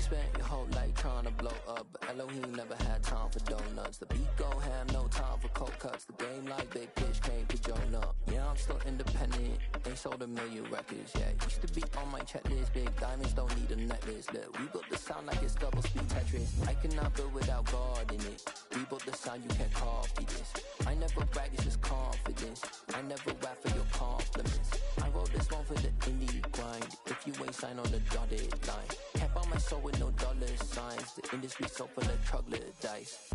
spent your whole life trying to blow up, but Elohim never had time for donuts. The beat gon' have no time for cold cuts. The game like Big Fish came to Jonah. Yeah, I'm still independent, ain't sold a million records yet. Used to be on my checklist, big diamonds don't need a necklace. Look, we built the sound like it's double speed Tetris. I cannot build without God in it. We built the sound, you can't copy this. I never brag, it's just confidence. I never rap for your compliments. I wrote this one for the indie grind. If you ain't signed on the dotted line, can't buy my soul with no dollar signs. The industry so full of troglodytes.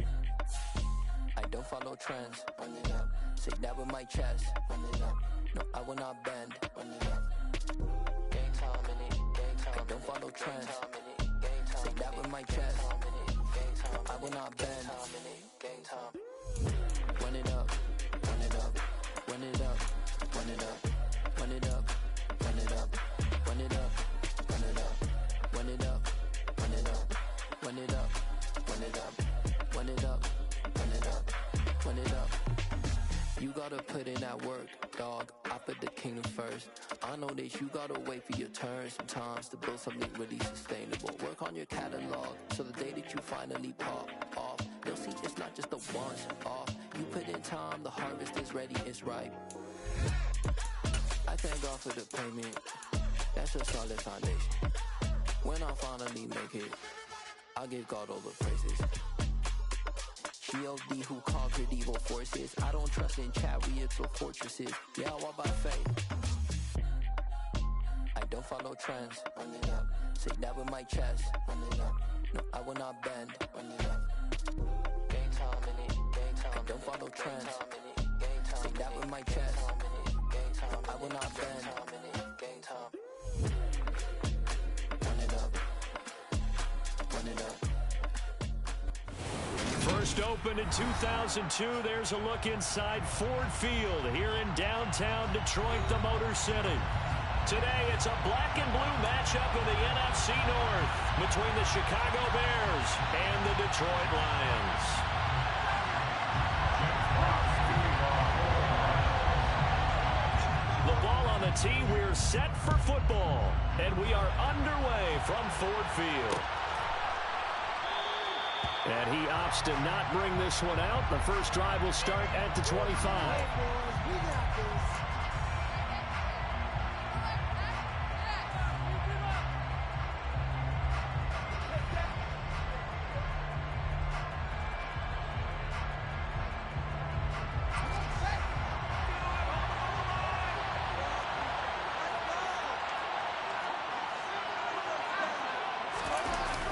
I don't follow trends. Run it up. Say that with my chest. Run it up. No, I will not bend. Run it up. Gang time in it. Gang time. I don't follow trends. Say that with my chest. No, I will not bend. Gang time. Run it up. Run it up. Run it up. Run it up. Run it up. Run it up. Run it up. Run it up. Run it up. Run it up. Run it up. Run it up. Run it up. Run it up. Run it up. You gotta put in that work, dog. I put the kingdom first. I know that you gotta wait for your turn sometimes to build something really sustainable. Work on your catalog, so the day that you finally pop off, you'll see it's not just a once off. You put in time, the harvest is ready, it's ripe. I thank God for the payment. That's a solid foundation. When I finally make it, I'll give God all the praises. G.O.D. who conquered evil forces. I don't trust in chariots or fortresses. Yeah, I walk by faith. I don't follow trends. Run it up. Say that with my chest. Run it up. No, I will not bend. Run it up. Gang time in it. Gang time. I don't follow trends. Say that with my chest. No, I will not bend. Gang time. Run it up. Run it up. First opened in 2002, there's a look inside Ford Field here in downtown Detroit, the Motor City. Today, it's a black and blue matchup in the NFC North between the Chicago Bears and the Detroit Lions. The ball on the tee, we're set for football, and we are underway from Ford Field. And he opts to not bring this one out. The first drive will start at the 25.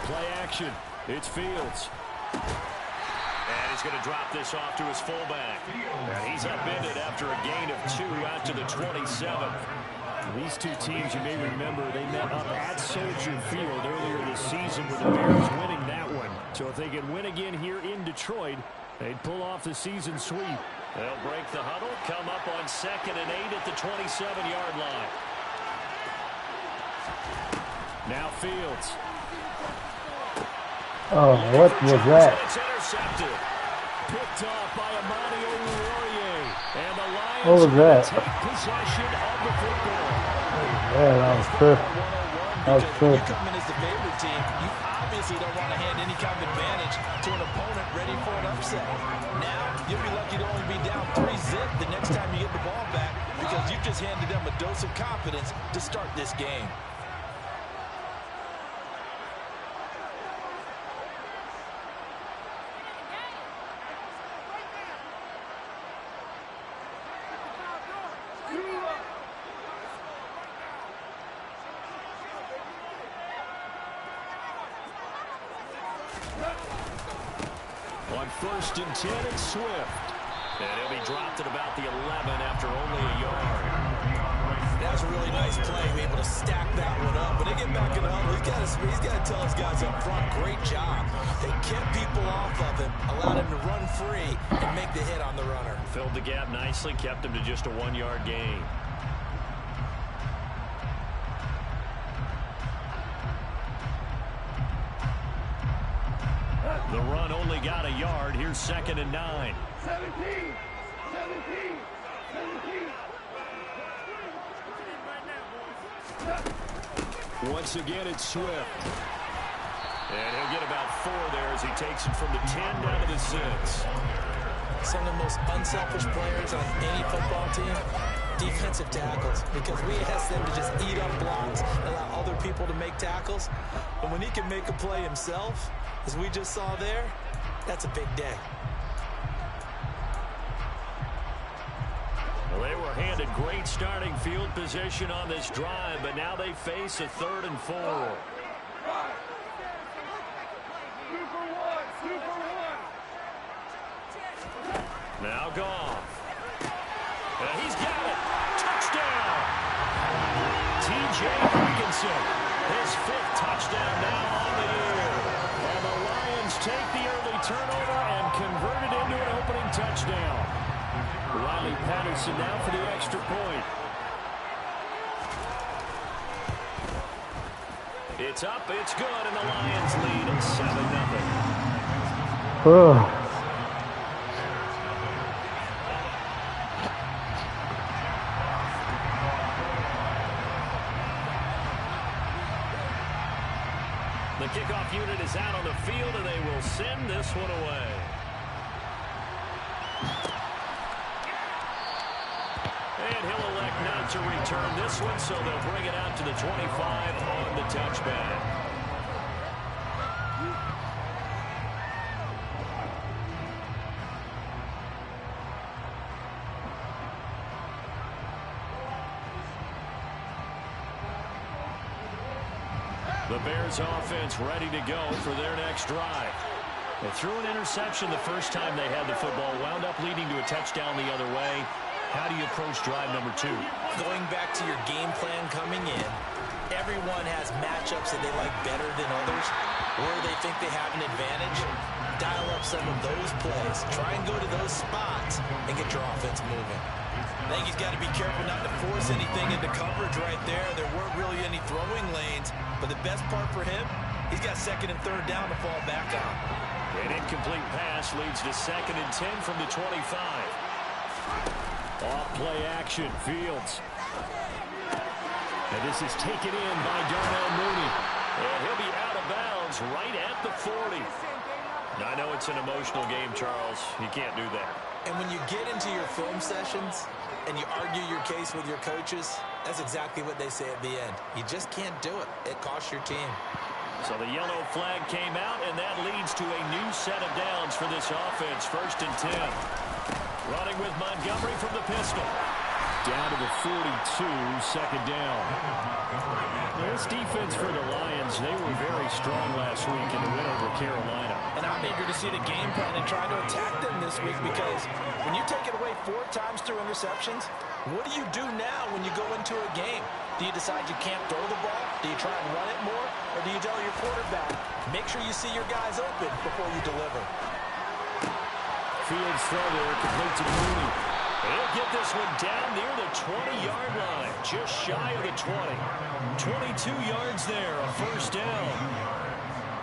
Play action. It's Fields. And he's going to drop this off to his fullback. And he's upended after a gain of 2 out to the 27th. These two teams, you may remember, they met up at Soldier Field earlier this season with the Bears winning that one. So if they can win again here in Detroit, they'd pull off the season sweep. They'll break the huddle, come up on 2nd and 8 at the 27-yard line. Now Fields. Oh, what was that? It's intercepted. Picked off by Amani Oruwariye. And the Lions What was that? take possession of the football. Yeah, that was perfect. That was perfect. You come in as the favorite team, you obviously don't want to hand any kind of advantage to an opponent ready for an upset. Now, you'll be lucky to only be down 3-zip the next time you get the ball back because you've just handed them a dose of confidence to start this game. On 1st and 10, it's Swift. And he'll be dropped at about the 11 after only a yard. That was a really nice play, able to stack that one up. But they get back in the huddle. He's got to tell his guys up front, great job. They kept people off of him, allowed him to run free and make the hit on the runner. Filled the gap nicely, kept him to just a 1-yard gain. The run only got a yard. Here's 2nd and 9. 17. Once again, it's Swift. And he'll get about 4 there as he takes it from the 10 down to the 6. Some of the most unselfish players on any football team, defensive tackles, because we ask them to just eat up blocks, allow other people to make tackles. But when he can make a play himself, as we just saw there, that's a big day. Well, they were handed great starting field position on this drive, but now they face a 3rd and 4. Now Goff. And he's got it. Touchdown. T.J. Hawkinson. His 5th touchdown now on the year. And the Lions take the early turnover and convert it into an opening touchdown. Riley Patterson now for the extra point. It's up, it's good, and the Lions lead at 7-0. Oh. The kickoff unit is out on the field, and they will send this one away. And he'll elect not to return this one, so they'll bring it out to the 25 on the touchback. The Bears offense ready to go for their next drive. They threw an interception the first time they had the football, wound up leading to a touchdown the other way. How do you approach drive number 2? Going back to your game plan coming in, everyone has matchups that they like better than others, where they think they have an advantage. Dial up some of those plays. Try and go to those spots and get your offense moving. I think he's got to be careful not to force anything into coverage right there. There weren't really any throwing lanes, but the best part for him, he's got 2nd and 3rd down to fall back on. An incomplete pass leads to 2nd and 10 from the 25. Off play action, Fields. And this is taken in by Darnell Mooney. And he'll be out of bounds right at the 40. Now, I know it's an emotional game, Charles. You can't do that. And when you get into your film sessions and you argue your case with your coaches, that's exactly what they say at the end. You just can't do it. It costs your team. So the yellow flag came out, and that leads to a new set of downs for this offense. 1st and 10. Running with Montgomery from the pistol. Down to the 42, 2nd down. This defense for the Lions, they were very strong last week in the win over Carolina. And I'm eager to see the game plan and try to attack them this week, because when you take it away 4 times through interceptions, what do you do now when you go into a game? Do you decide you can't throw the ball? Do you try and run it more? Or do you tell your quarterback, make sure you see your guys open before you deliver? Fields throw there, complete to Mooney. He'll get this one down near the 20-yard line, just shy of the 20. 22 yards there, a 1st down.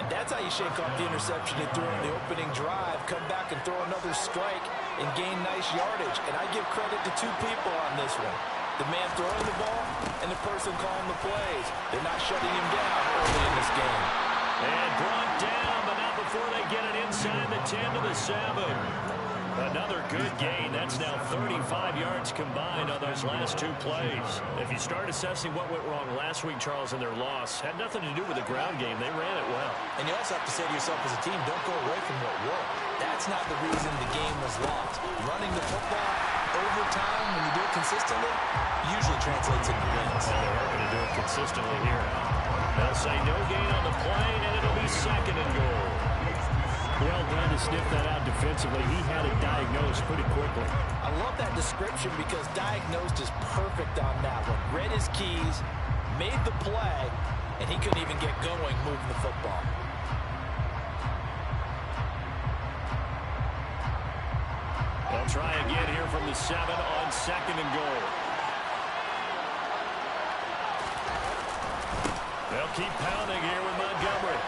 And that's how you shake off the interception you threw in the opening drive, come back and throw another strike and gain nice yardage. And I give credit to 2 people on this one. The man throwing the ball and the person calling the plays. They're not shutting him down early in this game. And brought down, but not before they get it inside the 10 to the 7. Another good gain. That's now 35 yards combined on those last 2 plays. If you start assessing what went wrong last week, Charles, in their loss, had nothing to do with the ground game. They ran it well. And you also have to say to yourself as a team, don't go away from what worked. That's not the reason the game was lost. Running the football over time, when you do it consistently, usually translates into wins. And they're going to do it consistently here. They'll say no gain on the play, and it'll be 2nd and goal. Well done to sniff that out defensively. He had it diagnosed pretty quickly. I love that description, because diagnosed is perfect on that one. Read his keys, made the play, and he couldn't even get going moving the football. They'll try again here from the 7 on 2nd and goal. They'll keep pounding here with Montgomery.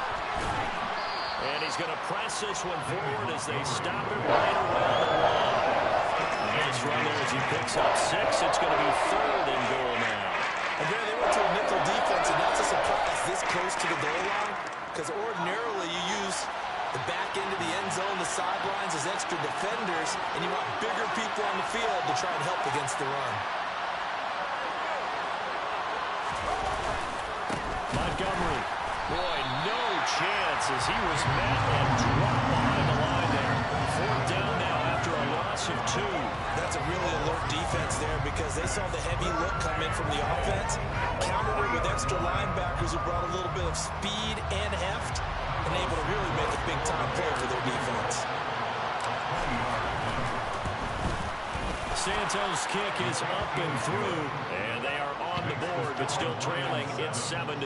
And he's going to press this one forward as they stop it right around the line. Nice run there as he picks up 6. It's going to be 3rd and goal now. And there they went to a nickel defense, and that's a surprise this close to the goal line, because ordinarily against the run. Montgomery. Boy, no chance as he was met and dropped behind the line there. 4th down now after a loss of 2. That's a really alert defense there because they saw the heavy look come in from the offense, countered it with extra linebackers who brought a little bit of speed and heft, and able to really make a big-time play for their defense. Santos' kick is up and through, and they are on the board, but still trailing. It's 7-3.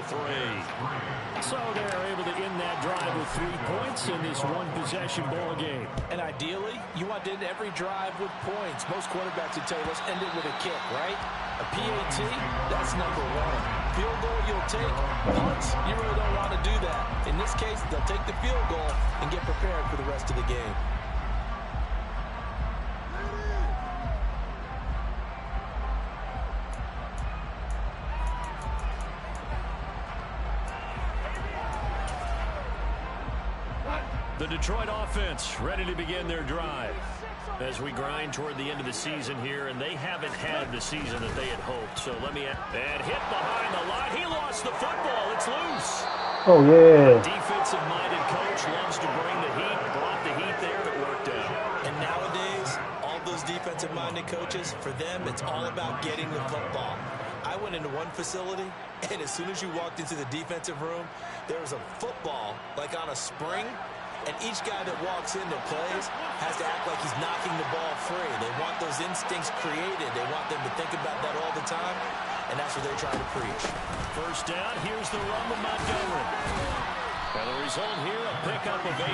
So they're able to end that drive with 3 points in this one-possession ball game. And ideally, you want to end every drive with points. Most quarterbacks would tell you, let's end it with a kick, right? A PAT, that's number 1. Field goal, you'll take. Punts, you really don't want to do that. In this case, they'll take the field goal and get prepared for the rest of the game. The Detroit offense ready to begin their drive as we grind toward the end of the season here, and they haven't had the season that they had hoped. So let me and hit behind the line. He lost the football. It's loose. Oh, yeah. Defensive-minded coach loves to bring the heat. Brought the heat there. It worked out. And nowadays, all those defensive-minded coaches, for them, it's all about getting the football. I went into one facility, and as soon as you walked into the defensive room, there was a football, like on a spring, and each guy that walks in that plays has to act like he's knocking the ball free. They want those instincts created. They want them to think about that all the time, and that's what they're trying to preach. First down, here's the run with Montgomery. And the result here, a pickup of 8.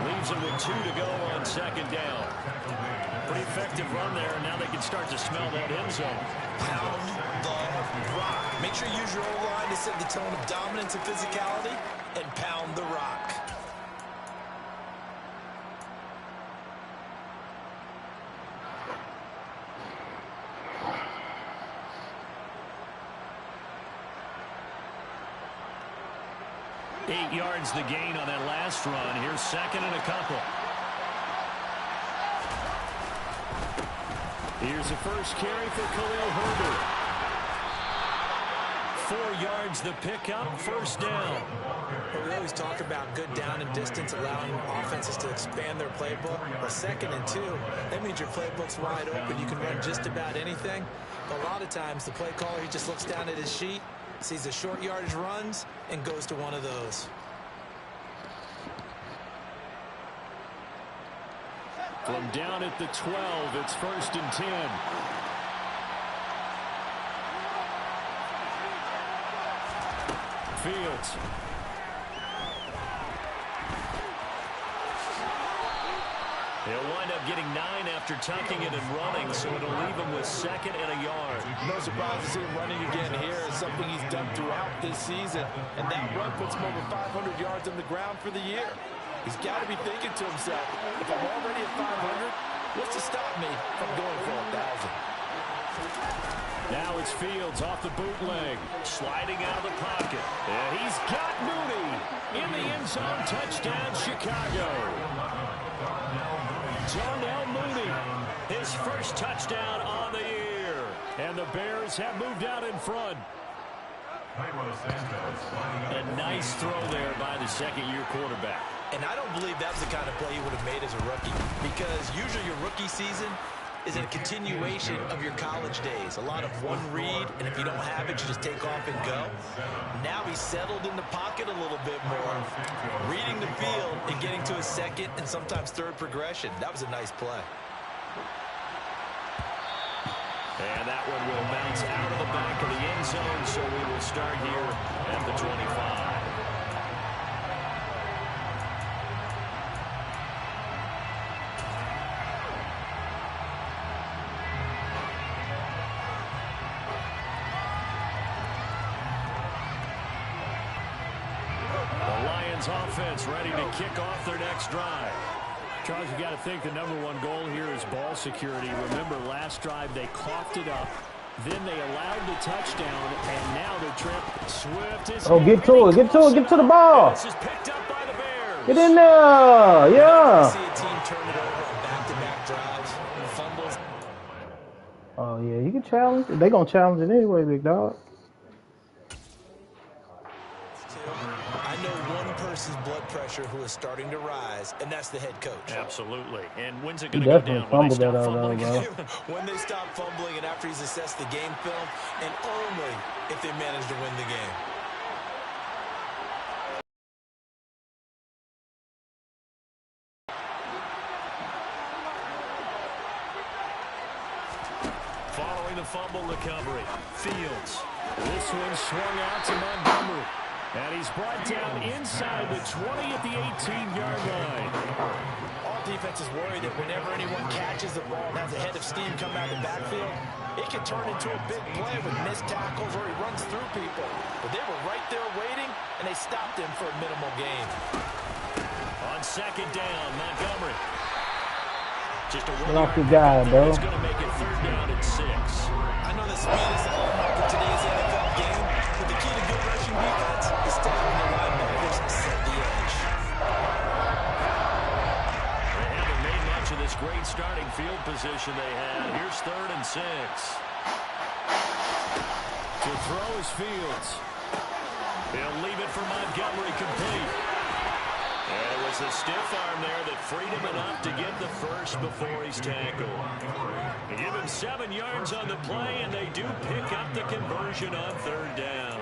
Leaves it with 2 to go on 2nd down. Pretty effective run there, and now they can start to smell that end zone. Pound the rock. Make sure you use your O-line to set the tone of dominance and physicality, and pound the rock. Eight yards the gain on that last run. Here's 2nd and a couple. Here's the first carry for Khalil Herbert. 4 yards the pickup, 1st down. We always talk about good down and distance, allowing offenses to expand their playbook. But 2nd and 2, that means your playbook's wide open. You can run just about anything. But a lot of times, the play caller, he just looks down at his sheet, sees the short yardage runs, and goes to one of those. From down at the 12, it's 1st and 10. Fields. He'll wind up getting 9 after tucking it and running, so it'll leave him with 2nd and a yard. No surprise to see him running again here. It's something he's done throughout this season. And that run puts him over 500 yards on the ground for the year. He's got to be thinking to himself, if I'm already at 500, what's to stop me from going for 1,000? Now it's Fields off the bootleg. Sliding out of the pocket. And he's got Mooney in the end zone. Touchdown, Chicago. Darnell Mooney, his first touchdown on the year. And the Bears have moved out in front. A nice throw there by the 2nd-year quarterback. And I don't believe that's the kind of play he would have made as a rookie, because usually your rookie season is a continuation of your college days. A lot of one read, and if you don't have it, you just take off and go. Now he's settled in the pocket a little bit more, reading the field and getting to his 2nd and sometimes 3rd progression. That was a nice play. And that one will bounce out of the back of the end zone, so we will start here at the 25. Offense ready to kick off their next drive. Charles, you got to think the #1 goal here is ball security. Remember, last drive they coughed it up, then they allowed the touchdown, and now the trip. Swift is get to it, get to the ball. This is picked up by the Bears. Get in there, yeah. See a team turn it over on back-to-back drives, fumbles. Oh yeah, you can challenge it. They gonna challenge it anyway, big dog. I know one person's blood pressure who is starting to rise, and that's the head coach. Absolutely. And when's it He going to go definitely down? fumbled that out, though, bro. When they stop fumbling and after he's assessed the game film, and only if they manage to win the game. Following the fumble recovery, Fields. This one swung out to Montgomery. And he's brought down inside the 20 at the 18-yard line. All defenses worry that whenever anyone catches the ball and has a head of steam coming out of the backfield, it can turn into a big play with missed tackles or he runs through people. But they were right there waiting, and they stopped him for a minimal gain. On second down, Montgomery. Just a Get off your guy, bro. He's going to make it third down at 6. I know the speed is the hallmark of today's NFL game, but the key to good rushing defense is stopping the linebackers and set the edge. They haven't made much of this great starting field position they had. Here's 3rd and 6. To throw is Fields. He'll leave it for Montgomery complete. And it was a stiff arm there that freed him enough to get the first before he's tackled. They give him 7 yards on the play, and they do pick up the conversion on 3rd down.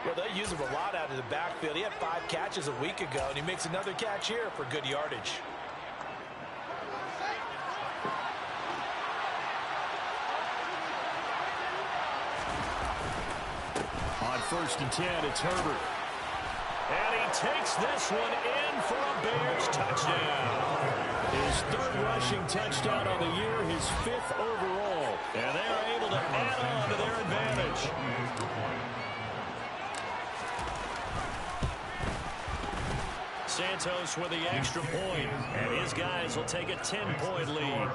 Well, they use him a lot out of the backfield. He had 5 catches a week ago, and he makes another catch here for good yardage. On 1st and 10, it's Herbert. And he takes this one in for a Bears touchdown. His 3rd rushing touchdown on the year, his 5th overall. And they're able to add on to their advantage. Santos with the extra point, and his guys will take a 10-point lead.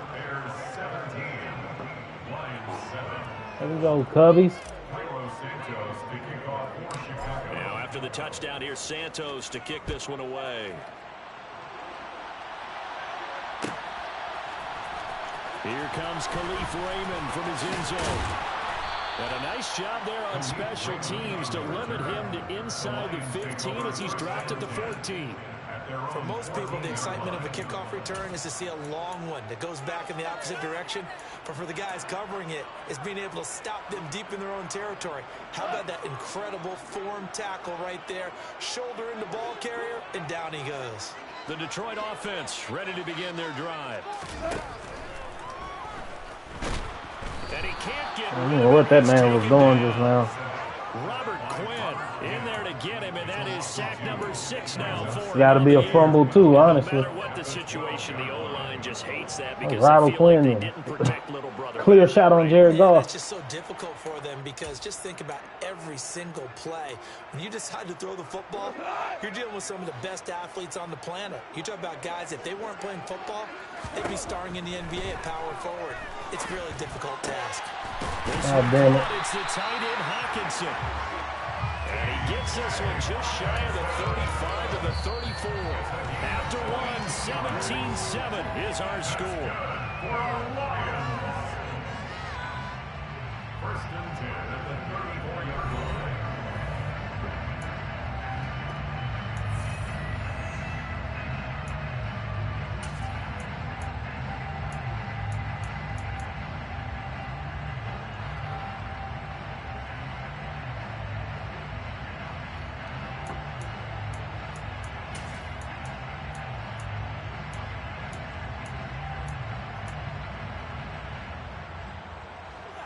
There we go, Cubbies. Now after the touchdown, here's Santos to kick this one away. Here comes Khalif Raymond from his end zone. And a nice job there on special teams to limit him to inside the 15 as he's dropped at the 14. For most people, the excitement of a kickoff return is to see a long one that goes back in the opposite direction. But for the guys covering it, it's being able to stop them deep in their own territory. How about that incredible form tackle right there? Shoulder into ball carrier, and down he goes. The Detroit offense ready to begin their drive. And he can't get I don't know what that man was doing just now. Robert Quinn in there to get him, and that is sack number 6 now for him. Got to be a fumble too, honestly. No matter what the situation, the O-line just hates that because Robert they feel like Quinn. they didn't protect little brother. Clear shot on Jared Goff. It's just so difficult for them because just think about every single play. When you decide to throw the football, you're dealing with some of the best athletes on the planet. You talk about guys, if they weren't playing football, they'd be starring in the NBA at power forward. It's a really difficult task. God damn it. It's the tight end Hawkinson. And he gets this one just shy of the 35 to the 34. After one, 17-7 is our score. First and 10 at the 34-yard line.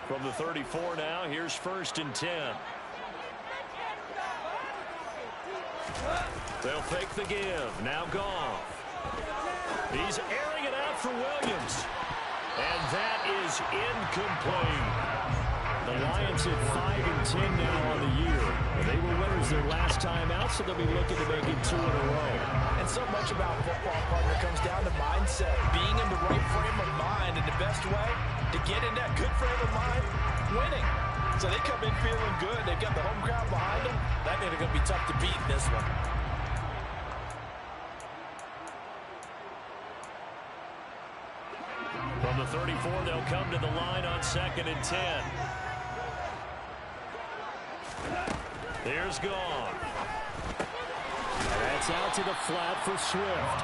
From the 34 now, here's 1st and 10. They'll fake the give. Now Goff. He's airing it out for Williams. And that is incomplete. The Lions at 5-10 now on the year. They were winners their last time out, so they'll be looking to make it 2 in a row. And so much about football, partner, comes down to mindset. Being in the right frame of mind, and the best way to get in that good frame of mind, winning. So they come in feeling good. They've got the home crowd behind them. That means they're going to be tough to beat in this one. From the 34, they'll come to the line on 2nd and 10. There's Goff. That's out to the flat for Swift.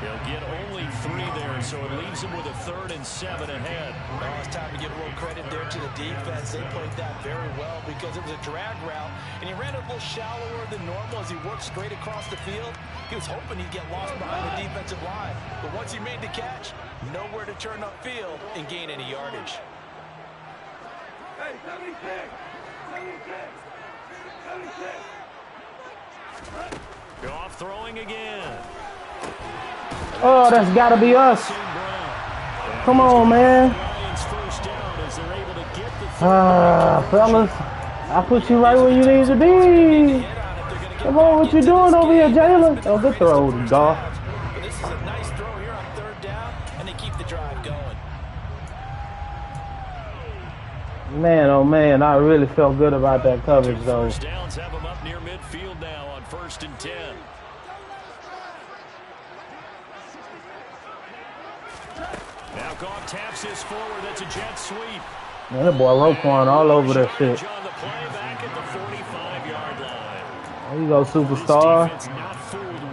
He'll get only 3 there, so it leaves him with a 3rd and 7 ahead. Well, it's time to give a little credit there to the defense. They played that very well because it was a drag route, and he ran a little shallower than normal as he worked straight across the field. He was hoping he'd get lost behind the defensive line, but once he made the catch, nowhere to turn upfield and gain any yardage. Hey, 76! 76! 76! Goff throwing again. Oh, that's got to be us. Come on, man. Fellas, I put you right where you need to be. Come on, what you doing over here, Jalen? Oh, good throw, Goff. This is a nice throw here on 3rd down, and they keep the drive going. Man, oh man, I really felt good about that coverage, though. First downs have them up near midfield now on 1st and 10. Now Goff taps this forward. That's a jet sweep. Man, that boy Roquan all over that shit. On the play back at the 45-yard line. There you go, superstar.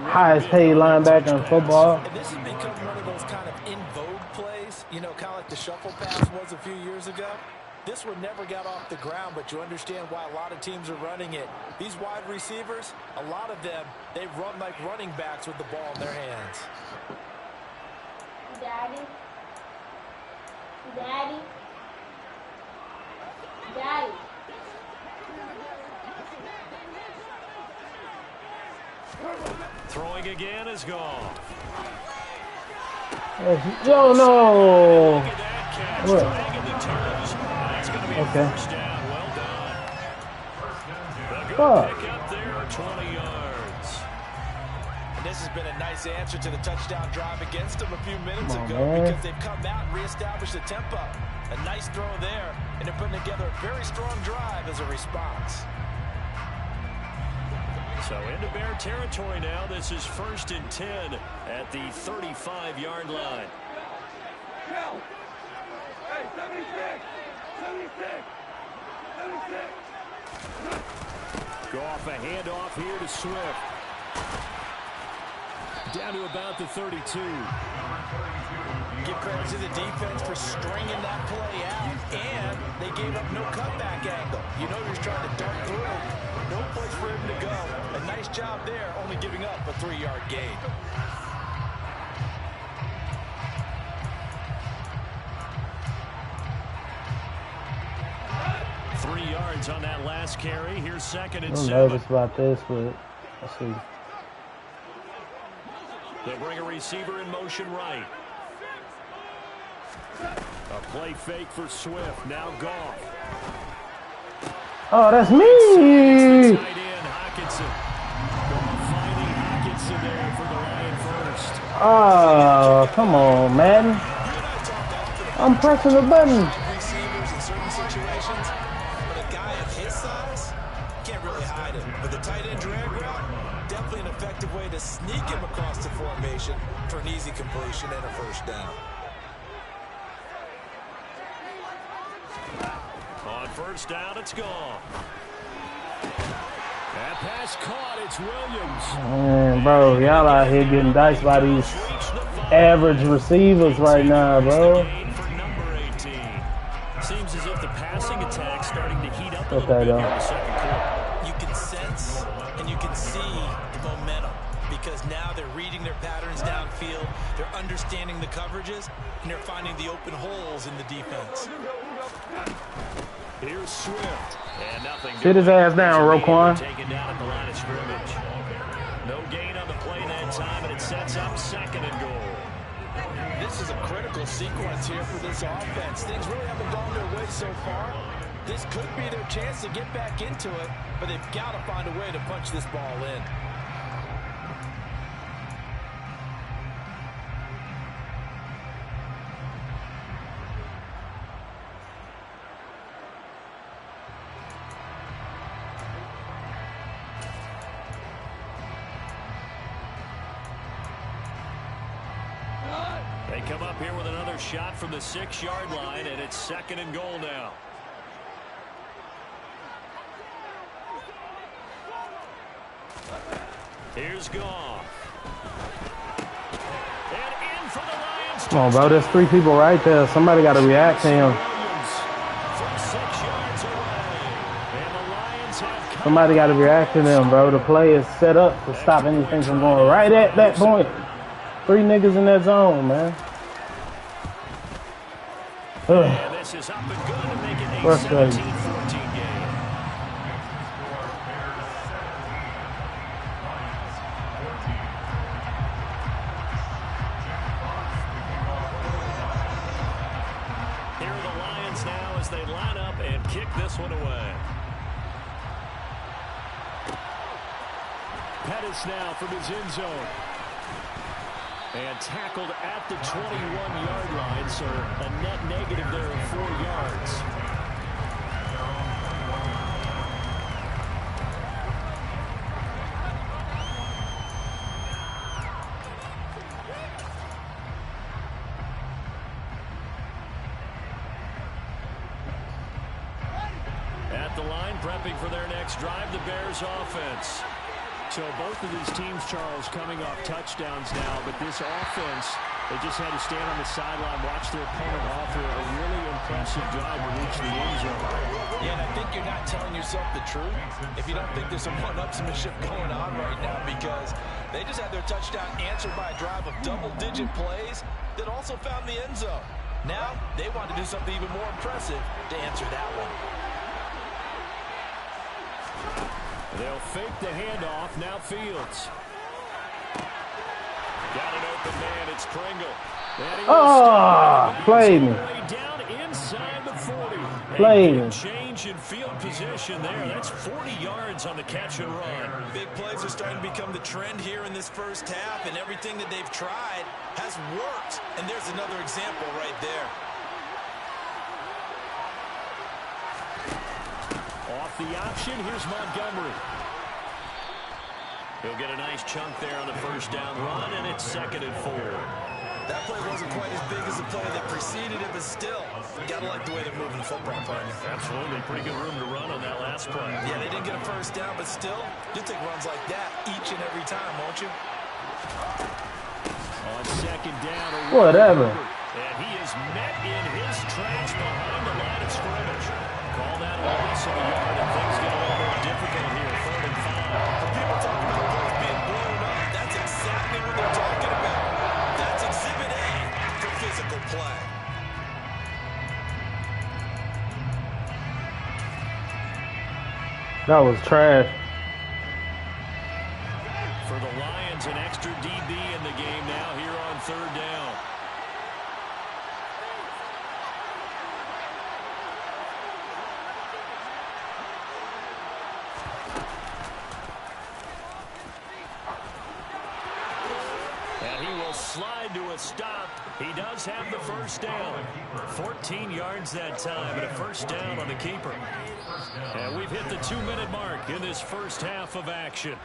Highest paid linebacker in football. And this has become one of those kind of in vogue plays, you know, kind of like the shuffle pass was a few years ago. This one never got off the ground, but you understand why a lot of teams are running it. These wide receivers, a lot of them, they run like running backs with the ball in their hands. Daddy. Daddy. Daddy. Throwing again is gone. Yo, no. Look at that catch. Dragging the toes. That's going to be a first down. Well done. A good pick up there, 20 yards. And this has been a nice answer to the touchdown drive against them a few minutes ago because they've come out and reestablished the tempo. A nice throw there, and they're putting together a very strong drive as a response. So into Bear territory now. This is 1st and 10 at the 35-yard line. Hey, 76! 76! 76! Goff a handoff here to Swift. Down to about the 32. Give credit to the defense for stringing that play out, and they gave up no cutback angle. You know he was trying to dart through. No place for him to go. A nice job there, only giving up a 3-yard gain. Three yards on that last carry. Here's 2nd and 7. I'm nervous about this, but let's see. They'll bring a receiver in motion right. A play fake for Swift. Now Goff. Oh, that's me. Tight end Hockenson. Finding Hockenson there for the Lion first. Oh, come on, man. I'm pressing the button. Receivers in certain situations, but a guy of his size can't really hide it. But the tight end drag route, definitely an effective way to sneak him across the formation for an easy completion and a first down. On first down, it's gone. That pass caught. It's Williams. Man, bro, y'all out here getting diced by these average receivers right now, bro. For number 18. Seems as if the passing attack starting to heat up a little bit here in the second quarter. You can sense and you can see the momentum because now they're reading their patterns downfield, they're understanding the coverages, and they're finding the open holes in the defense. Here's Swift. And nothing. Sit his ass down, Roquan. Taken down at the line of scrimmage. No gain on the play that time, and it sets up 2nd and goal. This is a critical sequence here for this offense. Things really haven't gone their way so far. This could be their chance to get back into it, but they've got to find a way to punch this ball in. come up here with another shot from the 6-yard line, and it's 2nd and goal now. Here's Goff. And in for the Lions. Come on, bro. There's 3 people right there. Somebody got to react to him. Somebody got to react to them, bro. The play is set up to stop anything from going right at that point. 3 niggas in that zone, man. And this is up and good to make it a 17-14 game. Here are the Lions now as they line up and kick this one away. Pettis now from his end zone. And tackled at the 21-yard line, so a net negative there of 4 yards. At the line, prepping for their next drive, the Bears offense. So both of these teams, Charles, coming off touchdowns now, but this offense, they just had to stand on the sideline, watch their opponent offer a really impressive drive to reach the end zone. Yeah, and I think you're not telling yourself the truth if you don't think there's some one-upsmanship going on right now, because they just had their touchdown answered by a drive of double-digit plays that also found the end zone. Now, they want to do something even more impressive to answer that one. They'll fake the handoff. Now Fields. Got an open man. It's Pringle. Played me. Down inside the 40. Played me. Change in field position there. That's 40 yards on the catch and run. Big plays are starting to become the trend here in this first half, and everything that they've tried has worked. And there's another example right there. Off the option, here's Montgomery. He'll get a nice chunk there on the first down run, and it's 2nd and 4. That play wasn't quite as big as the play that preceded it, but still, gotta like the way they're moving the football, partner. Absolutely, pretty good room to run on that last play. Yeah, they didn't get a first down, but still, you take runs like that each and every time, won't you? On 2nd down, Whatever. And he is met in his tracks behind the line of scrimmage. Call that a loss of a yard, and things get a little more difficult here. 3rd and 5. People talk about plays being blown up. That's exactly what they're talking about. That's Exhibit A for physical play. That was trash. For the Lions, an extra DB in the game now here on 3rd down. Slide to a stop. He does have the first down. 14 yards that time, and a first down on the keeper. And we've hit the 2-minute mark in this first half of action.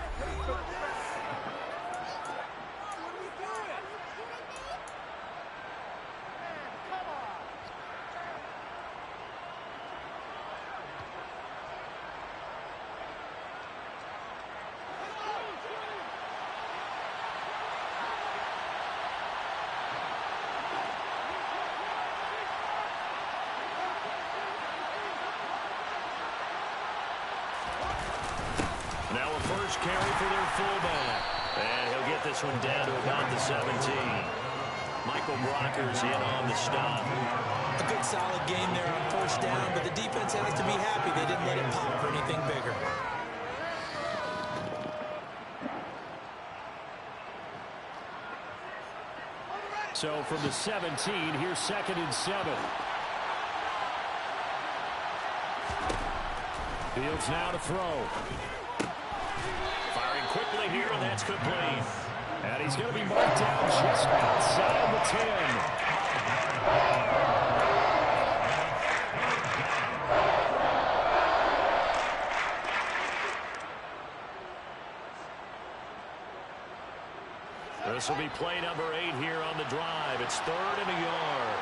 Now a first carry for their fullback. And he'll get this one down to about the 17. Michael Brocker's in on the stop. A good solid game there on first down, but the defense has to be happy they didn't let it pop for anything bigger. So from the 17, here's 2nd and 7. Fields now to throw. Firing quickly here, and that's complete. And he's going to be marked down just outside the 10. This will be play number 8 here on the drive. It's 3rd and a yard.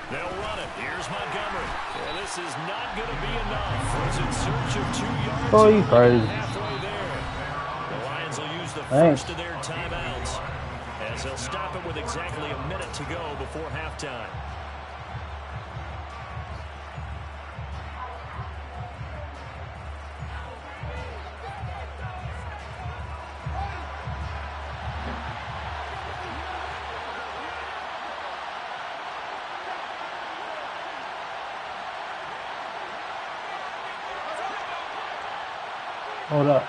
They'll run it. Here's Montgomery. And this is not going to be enough. Was in search of 2 yards. Oh, you crazy. Halfway there. The Lions will use the first of their timeouts as they'll stop it with exactly a minute to go before halftime. Hold up.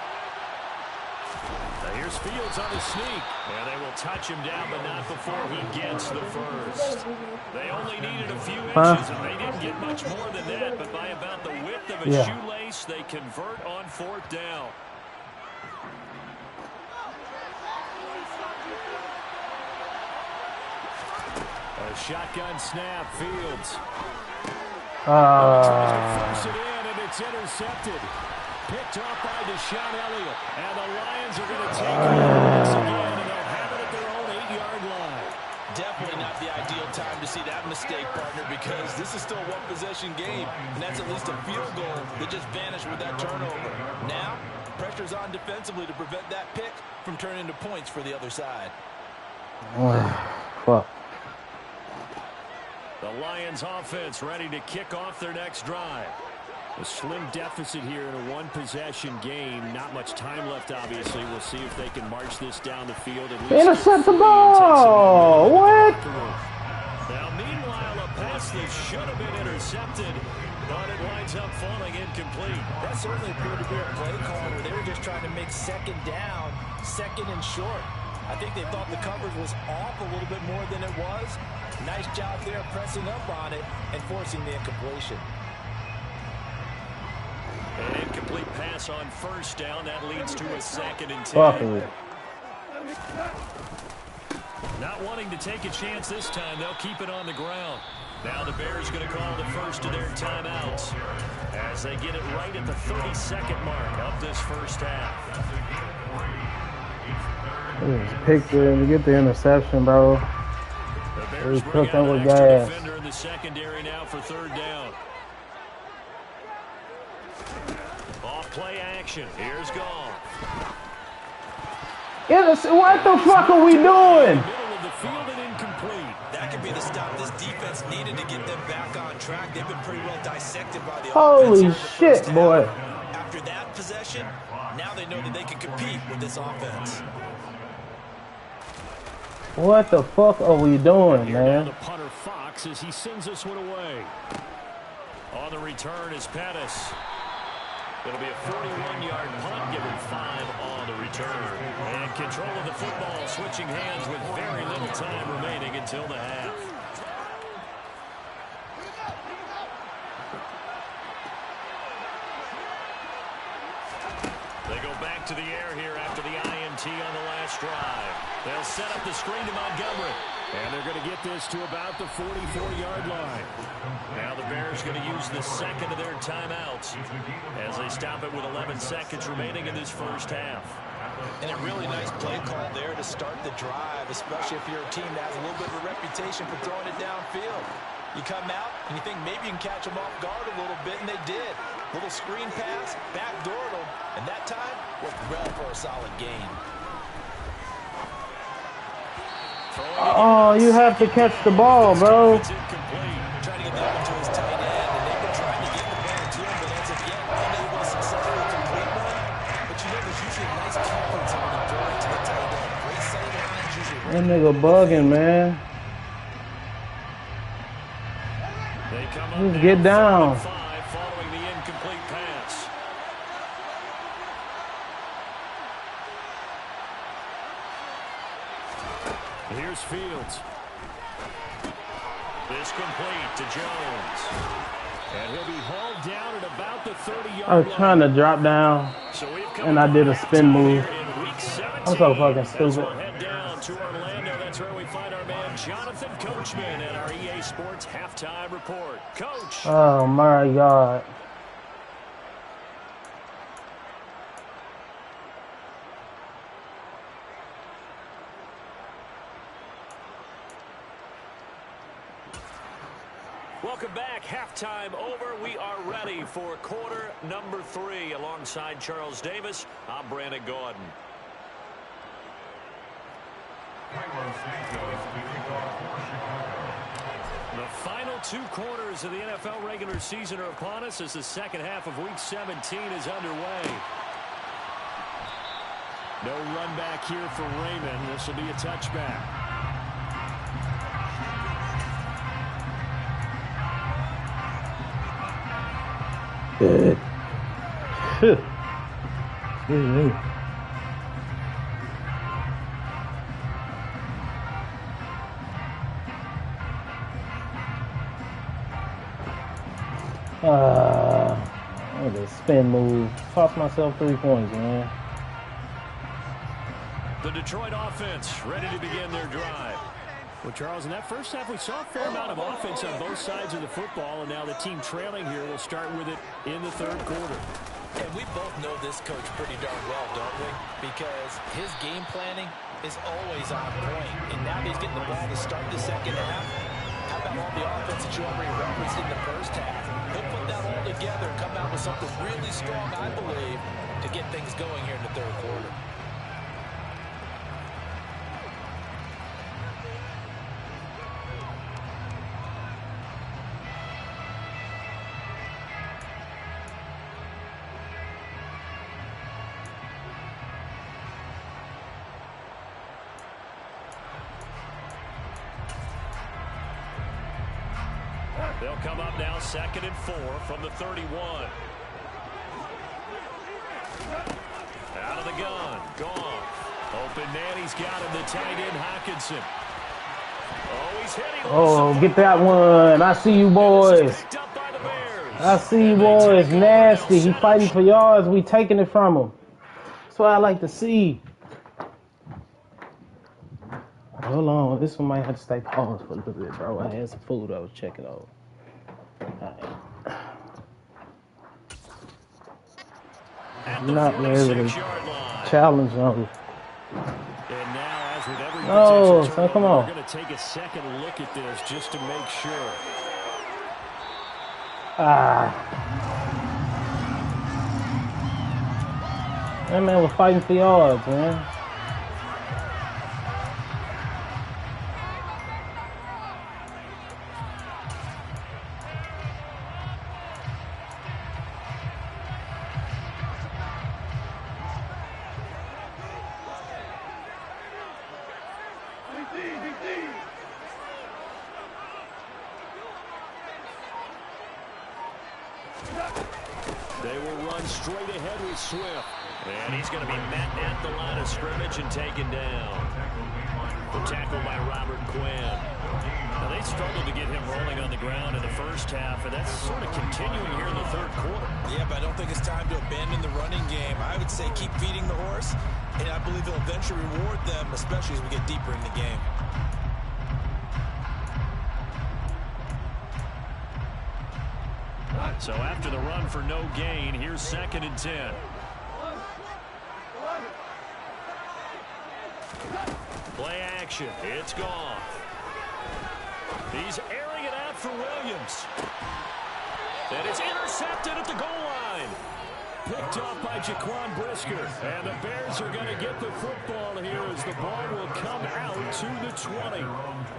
Now here's Fields on the sneak. And they will touch him down, but not before he gets the first. They only needed a few inches, and they didn't get much more than that. But by about the width of a shoelace, they convert on 4th down. A shotgun snap, Fields. Tries to force it in, and it's intercepted. Picked off by Deshaun Elliott. And the Lions are going to take it once again, and they'll have it at their own 8-yard line. Definitely not the ideal time to see that mistake, partner, because this is still a one-possession game, and that's at least a field goal that just vanished with that turnover. Now, pressure's on defensively to prevent that pick from turning into points for the other side. Fuck. The Lions offense ready to kick off their next drive. A slim deficit here in a one-possession game. Not much time left, obviously. We'll see if they can march this down the field. Intercept the ball! What? Now, meanwhile, a pass that should have been intercepted, but it winds up falling incomplete. That certainly appeared to be a play call where they were just trying to make 2nd down, 2nd and short. I think they thought the coverage was off a little bit more than it was. Nice job there pressing up on it and forcing the incompletion. An incomplete pass on 1st down. That leads to a 2nd and 10. Fuck it. Not wanting to take a chance this time, they'll keep it on the ground. Now the Bears going to call the first of their timeouts as they get it right at the 32nd mark of this first half. Picked it and get the interception, bro. The Bears He bring cooked out him an with extra gas. defender in the secondary now for 3rd down. Off play action. Here's Goff. What the fuck are we doing? Middle of the field and incomplete. That could be the stop this defense needed to get them back on track. They've been pretty well dissected by the offense. Holy shit, boy. After that possession, now they know that they can compete with this offense. What the fuck are we doing, Here now man? the punter Fox as he sends this one away. On the return is Pettis. It'll be a 41-yard punt, given 5 on the return. And control of the football, switching hands with very little time remaining until the half. They go back to the air here after the INT on the last drive. They'll set up the screen to Montgomery. And they're going to get this to about the 44-yard line. Now the Bears going to use the 2nd of their timeouts as they stop it with 11 seconds remaining in this first half. And a really nice play call there to start the drive, especially if you're a team that has a little bit of a reputation for throwing it downfield. You come out and you think maybe you can catch them off guard a little bit, and they did. Little screen pass, backdoored them, and that time worked well for a solid gain. Oh, you have to catch the ball, bro. Trying to get that one to his tight end, and they've been trying to get the ball to him, but as of yet, unable to successfully complete one. But you know, there's usually a nice confidence on the throwing to the tight end. Great sight lines usually. That nigga bugging, man. Just get down. Following the incomplete pass. Here's Fields. This complete to Jones. And he'll be hauled down at about the 30-yard I was trying to drop down, and I did a spin move. I'm so fucking stupid. Head down to Orlando. That's where we Richmond and our EA Sports halftime report. Coach. Oh, my God. Welcome back. Halftime over. We are ready for quarter number 3. Alongside Charles Davis, I'm Brandon Gordon. The final 2 quarters of the NFL regular season are upon us as the second half of Week 17 is underway. No run back here for Raymond. This will be a touchback. Good. Excuse me. The spin move. Cost myself 3 points, man. The Detroit offense ready to begin their drive. Well, Charles, in that first half, we saw a fair amount of offense on both sides of the football, and now the team trailing here will start with it in the third quarter. And we both know this coach pretty darn well, don't we? Because his game planning is always on point. And now he's getting the ball to start the second half. How about all the offense that you already referenced in the first half? He'll put that all together and come out with something really strong, I believe, to get things going here in the third quarter. They'll come up now 2nd and 4 from the 31. Out of the gun. Gone. Open man. He's got him. The tight end, Hockenson. Oh, he's hitting. Oh, get that one. I see you boys. I see you boys. Nasty. He fighting for yards. We taking it from him. That's what I like to see. Hold on. This one might have to stay paused for a little bit, bro. I had some food I was checking out. Not able to challenge them. And now, as with every No, potential come on. we're going to take a second look at this just to make sure. That man was fighting for yards, man. They will run straight ahead with Swift. And he's going to be met at the line of scrimmage and taken down. The tackle by Robert Quinn. Now, they struggled to get him rolling on the ground in the first half, and that's sort of continuing here in the third quarter. Yeah, but I don't think it's time to abandon the running game. I would say keep feeding the horse, and I believe he'll eventually reward them, especially as we get deeper in the game. So after the run for no gain, here's 2nd and 10. Play action. It's gone. He's airing it out for Williams. And it's intercepted at the goal line. Picked up by Jaquan Brisker. And the Bears are going to get the football here as the ball will come out to the 20.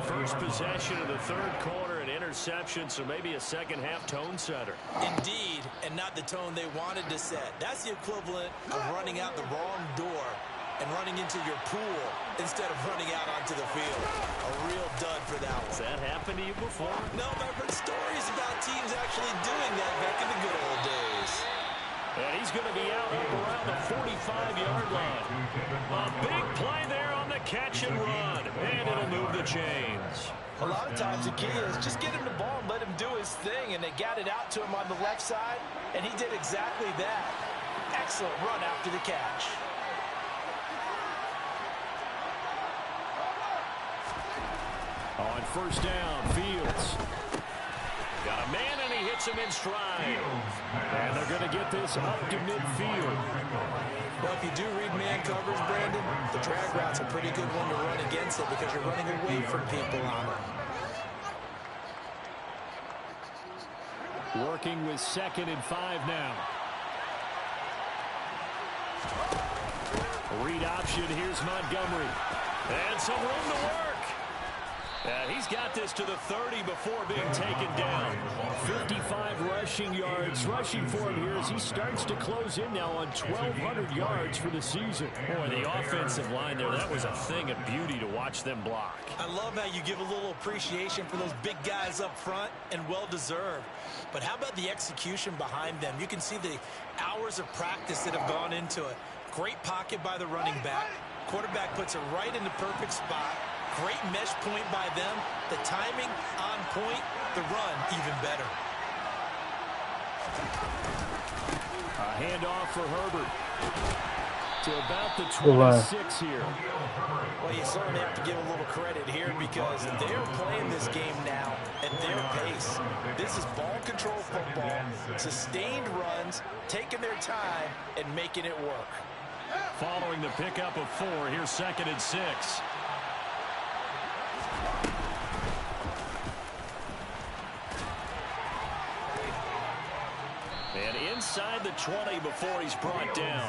First possession of the third quarter, an interception, so maybe a second-half tone setter. Indeed, and not the tone they wanted to set. That's the equivalent of running out the wrong door and running into your pool instead of running out onto the field. A real dud for that one. Has that happened to you before? No, but I've heard stories about teams actually doing that back in the good old days. And he's going to be out around the 45-yard line. A big play there on the catch and run. And it'll move the chains. A lot of times the key is just get him the ball and let him do his thing. And they got it out to him on the left side. And he did exactly that. Excellent run after the catch. On first down, Fields. Got a man, and he hits him in stride. And they're going to get this up to midfield. Well, if you do read man coverage, Brandon, the drag route's a pretty good one to run against it because you're running away from people on it. Working with 2nd and 5 now. Read option. Here's Montgomery. And some room to work. He's got this to the 30 before being taken down. 55 rushing yards. Rushing for him here as he starts to close in now on 1,200 yards for the season. Boy, the offensive line there, that was a thing of beauty to watch them block. I love how you give a little appreciation for those big guys up front, and well-deserved. But how about the execution behind them? You can see the hours of practice that have gone into it. Great pocket by the running back. Quarterback puts it right in the perfect spot. Great mesh point by them. The timing on point. The run even better. A handoff for Herbert to about the 26 here. Well, you certainly have to give a little credit here because they're playing this game now at their pace. This is ball control football, sustained runs, taking their time, and making it work. Following the pickup of 4, here's 2nd and 6. And inside the 20 before he's brought down.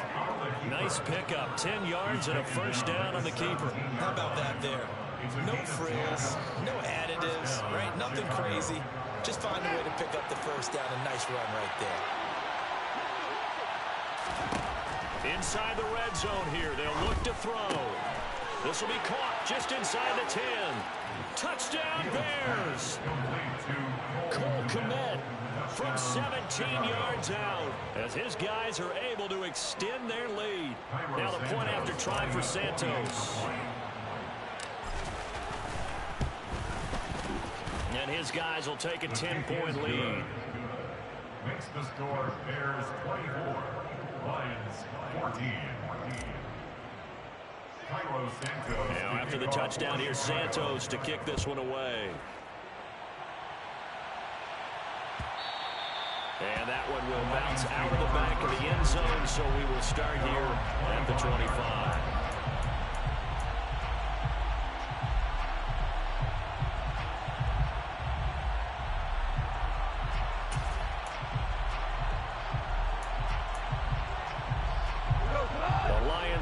Nice pickup, 10 yards and a first down on the keeper. How about that there? No frills, no additives, right? Nothing crazy. Just find a way to pick up the first down. A nice run right there. Inside the red zone here, they'll look to throw. This will be caught just inside the 10. Touchdown Bears! Cole Kmet from 17 yards out as his guys are able to extend their lead. Now the point after try for Santos. And his guys will take a 10-point lead. Makes the score Bears 24, Lions 14. Now after the touchdown, here's Santos to kick this one away. And that one will bounce out of the back of the end zone, so we will start here at the 25.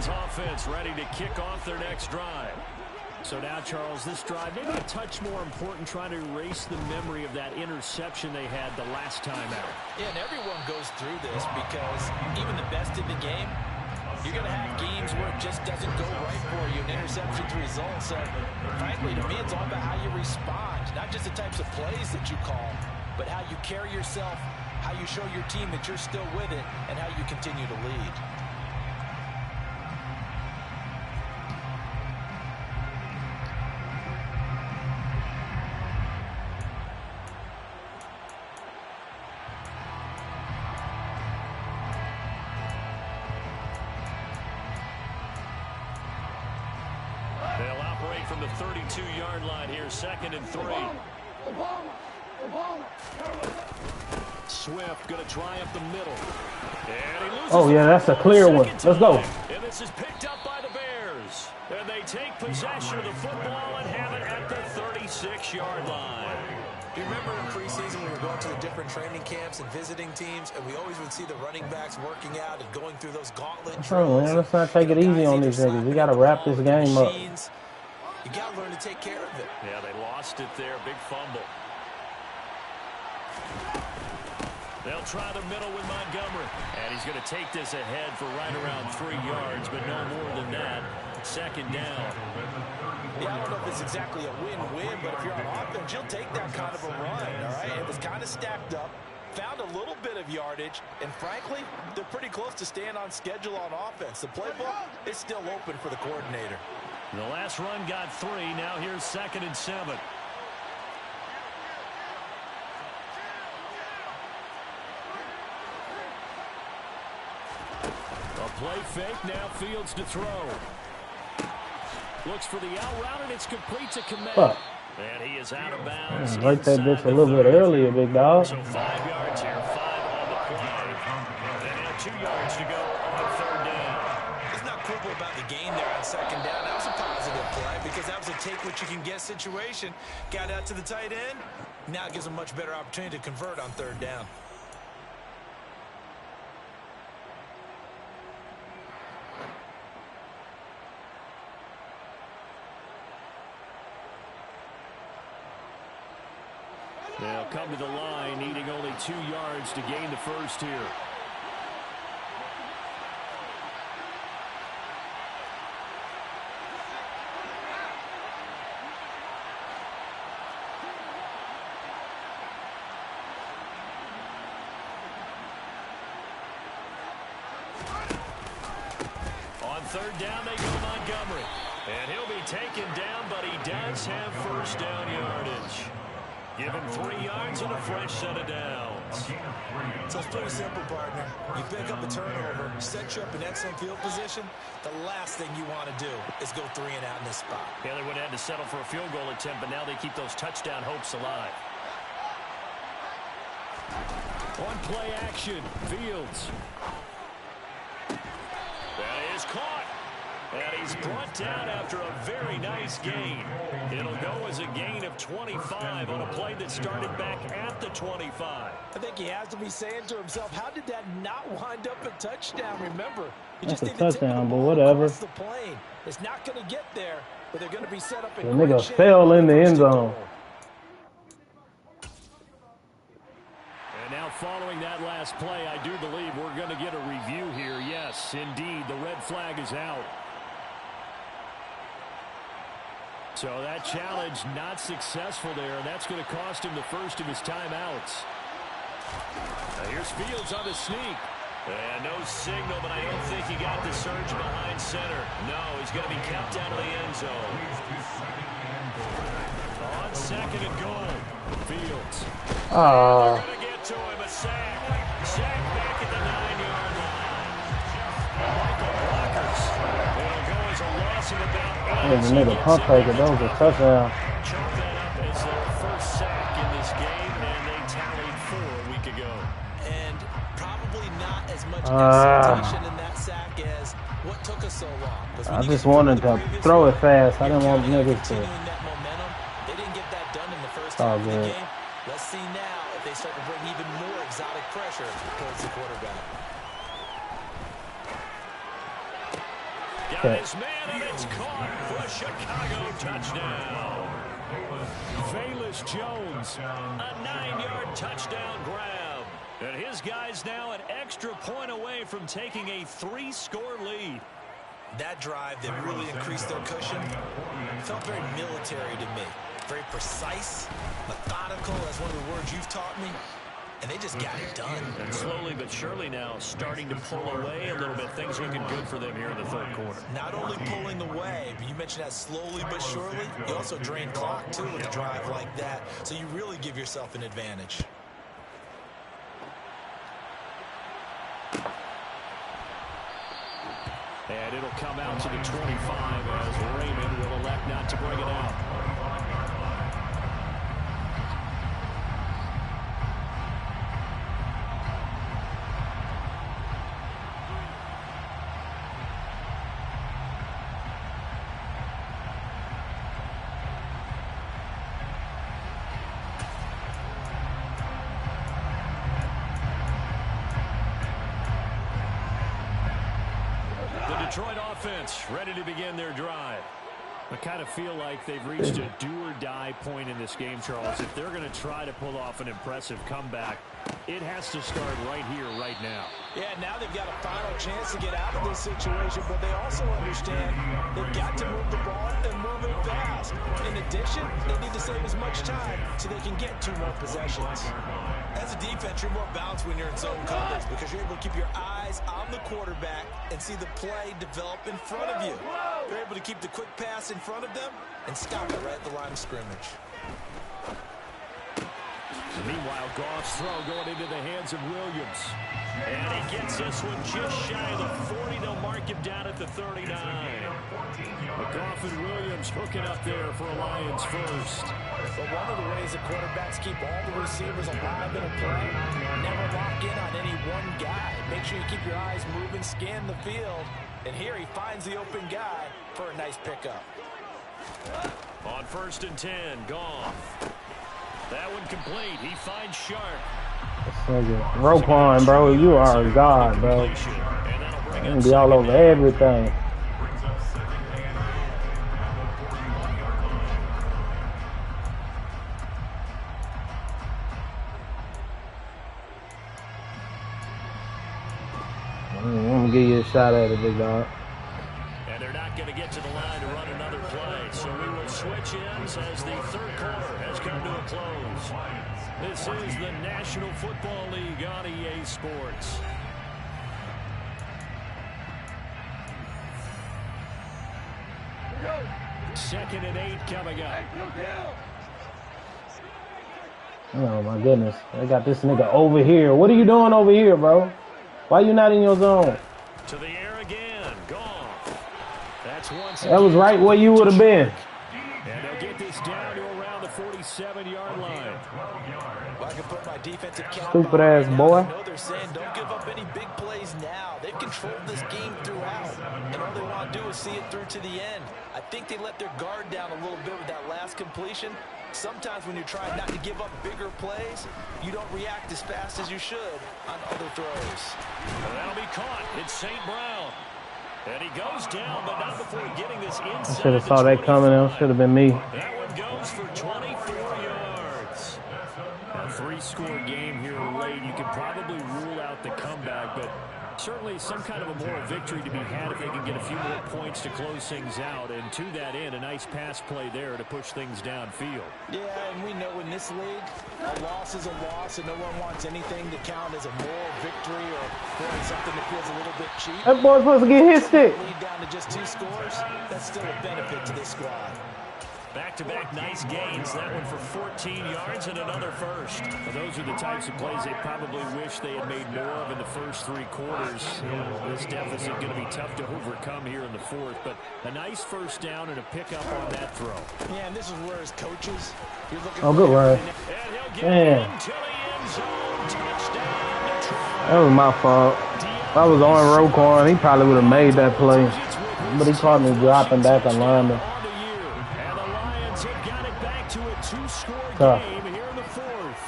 Offense ready to kick off their next drive. So now, Charles, this drive maybe a touch more important, trying to erase the memory of that interception they had the last time out. Yeah, and everyone goes through this because even the best in the game, you're going to have games where it just doesn't go right for you, and interceptions result. So, frankly, to me, it's all about how you respond, not just the types of plays that you call, but how you carry yourself, how you show your team that you're still with it, and how you continue to lead. From the 32-yard line here, 2nd and 3. Swift going to try up the middle. And he loses yeah, that's a clear one. Let's go. And this is picked up by the Bears. And they take possession of the football and have it at the 36-yard line. You remember in preseason we were going to the different training camps and visiting teams, and we always would see the running backs working out and going through those gauntlet drills. Man, let's not take it easy on these niggas. We got to wrap this game up. You got to learn to take care of it. Yeah, they lost it there. Big fumble. They'll try the middle with Montgomery. And he's going to take this ahead for right around 3 yards, but no more than that. 2nd down. Yeah, I don't know if it's exactly a win-win, but if you're on offense, you'll take that kind of a run, all right? It was kind of stacked up, found a little bit of yardage, and frankly, they're pretty close to staying on schedule on offense. The playbook is still open for the coordinator. The last run got 3. Now here's 2nd and 7. A play fake. Now Fields to throw. Looks for the out route, and it's complete to Kmet. And he is out of bounds. Break that bitch a little bit earlier, big dog. So 5 yards here, 5 on the play. And now 2 yards to go on 3rd down. He's not quibble about the gain there on 2nd down. That was a positive play because that was a take what you can get situation. Got out to the tight end. Now it gives him a much better opportunity to convert on 3rd down. They'll come to the line, needing only 2 yards to gain the first here. On 3rd down, they go Montgomery. And he'll be taken down, but he does have 1st down yardage. Give him 3 yards and a fresh set of downs. So it's pretty simple, partner. You pick up a turnover, set you up in excellent field position. The last thing you want to do is go 3 and out in this spot. Yeah, they would have had to settle for a field goal attempt, but now they keep those touchdown hopes alive. On play action, Fields. That is caught. And he's brought down after a very nice gain. It'll go as a gain of 25 on a play that started back at the 25. I think he has to be saying to himself, how did that not wind up a touchdown? Remember, you That's just a need to take touchdown, the but ball whatever. across the plane. It's not going to get there, but they're going to be set up in The great nigga shape. fell in the end zone. And now following that last play, I do believe we're going to get a review here. Yes, indeed, the red flag is out. So that challenge not successful there, and that's going to cost him the first of his timeouts. Now here's Fields on the sneak. And no signal, but I don't think he got the surge behind center. No, he's going to be kept out of the end zone. On 2nd and goal, Fields. They're going to get to him, a sack. Sack back at the 9-yard line. Michael blockers. It'll go as a loss of about 8. The nigga pump fake it. That was a touchdown. Chalk that up as their first sack in this game, and they tallied 4 a week ago. And probably not as much excitation in that sack as what took us so long. I just wanted to throw it fast. I didn't want niggas to. That momentum, they didn't get that done in the first Oh, half of the good. game. Let's see now if they start to bring even more exotic pressure towards the quarterback. Got his man, and it's caught for a Chicago touchdown. Velus Jones. A 9-yard touchdown grab. And his guy's now an extra point away from taking a 3-score lead. That drive that really increased their cushion felt very military to me. Very precise, methodical, as one of the words you've taught me. And they just got it done. And slowly but surely now starting to pull away a little bit. Things looking good for them here in the 3rd quarter. Not only pulling away, but you mentioned that slowly but surely. You also drain clock, too, with a drive like that. So you really give yourself an advantage. And it'll come out to the 25 as Raymond will elect not to bring it out. Detroit offense ready to begin their drive. I kind of feel like they've reached a do-or-die point in this game, Charles. If they're going to try to pull off an impressive comeback, it has to start right here, right now. Yeah, now they've got a final chance to get out of this situation, but they also understand they've got to move the ball and move it fast. In addition, they need to save as much time so they can get 2 more possessions. As a defense, you're more balanced when you're in zone coverage because you're able to keep your eyes on the quarterback and see the play develop in front of you. You're able to keep the quick pass in front of them and stop it right at the line of scrimmage. Meanwhile, Goff's throw going into the hands of Williams. And he gets this one just shy of the 40. They'll mark him down at the 39. Goff and Williams hooking up there for a Lions first. But one of the ways that quarterbacks keep all the receivers alive in a play, never lock in on any one guy. Make sure you keep your eyes moving, scan the field. And here he finds the open guy for a nice pickup. On 1st and 10, Goff. That one complete. He finds Sharp. Roquan, bro, you are a god, bro. I'm gonna be all over everything. I'm gonna give you a shot at it, big dog. And they're not going to get to the line to run another play. So we will switch ends as the third quarter has come to a close. This is the National Football League on EA Sports. Second and 8 coming up. Oh my goodness. They got this nigga over here. What are you doing over here, bro? Why you not in your zone? To the air again. Gone. That's once that was right where you would have been. And they'll get this down to around the 47-yard line. Well, I can put my defensive cap Stupid ass boy. I know they're saying don't give up any big plays now. They've controlled this game throughout. And all they want to do is see it through to the end. I think they let their guard down a little bit with that last completion. Sometimes when you're trying not to give up bigger plays, you don't react as fast as you should on other throws. And that'll be caught. It's St. Brown. And he goes down, but not before getting this inside. I should have saw that coming. That should have been me. That one goes for 24 yards. A 3-score game here late. You can probably rule out the comeback, but certainly some kind of a moral victory to be had if they can get a few more points to close things out. And to that end, a nice pass play there to push things downfield. Yeah, and we know in this league, a loss is a loss, and no one wants anything to count as a moral victory or throwing something that feels a little bit cheap. That boy's supposed to get his stick. Lead down to just 2 scores, that's still a benefit to this squad. Back-to-back nice gains. That one for 14 yards and another first. Well, those are the types of plays they probably wish they had made more of in the first 3 quarters. This deficit going to be tough to overcome here in the 4th, but a nice first down and a pickup on that throw. Yeah, and this is where as coaches, you're looking good word. Man. That was my fault. If I was on Roquan, he probably would have made that play. But he caught me dropping back on lineman. Game here in the 4th.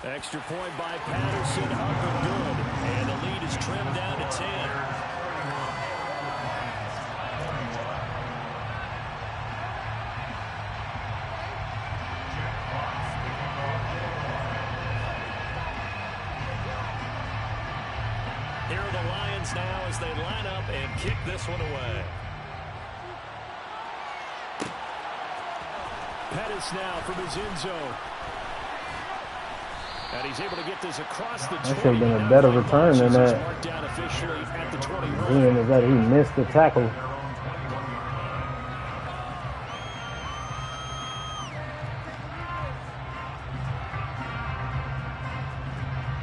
Extra point by Patterson, up and good. And the lead is trimmed down to 10. Here are the Lions now as they line up and kick this one away. Pettis now from his end zone. And he's able to get this across the 20. That should have been a better return than that. Being is that he missed the tackle.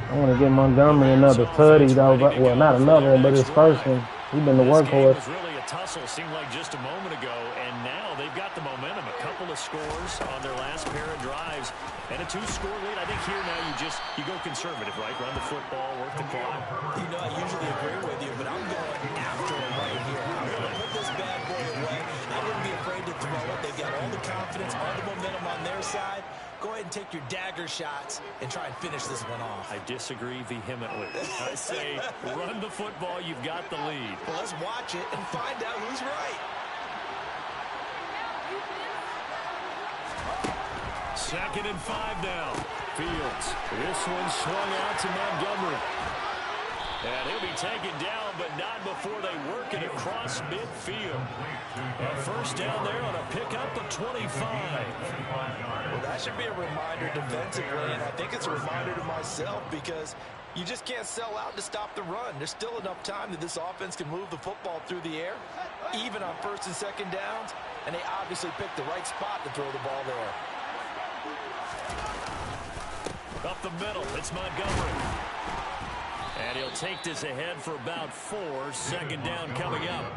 I want to get Montgomery another tutty, though. But, well, not another one, but his first one. He's been the workhorse. This game was really a tussle, seemed like just a moment ago, and now they've got the momentum. A couple of scores on their last pair of drives, and a 2-score lead. I think here now you go conservative, right? Run the football, work the clock. You know, I usually agree with you, but I'm going after it right here. I'm going to put this bad boy away. I wouldn't be afraid to throw it. They've got all the confidence, all the momentum on their side. Go ahead and take your dagger shots and try and finish this one off. I disagree vehemently. I say run the football. You've got the lead. Well, let's watch it and find out who's right. Second and 5 now. Fields. This one swung out to Montgomery. And he'll be taken down, but not before they work it across midfield. A first down there on a pickup of 25. Well, that should be a reminder defensively, and I think it's a reminder to myself because you just can't sell out to stop the run. There's still enough time that this offense can move the football through the air, even on 1st and 2nd downs, and they obviously picked the right spot to throw the ball there. Up the middle, it's Montgomery. And he'll take this ahead for about 4. Second down coming up.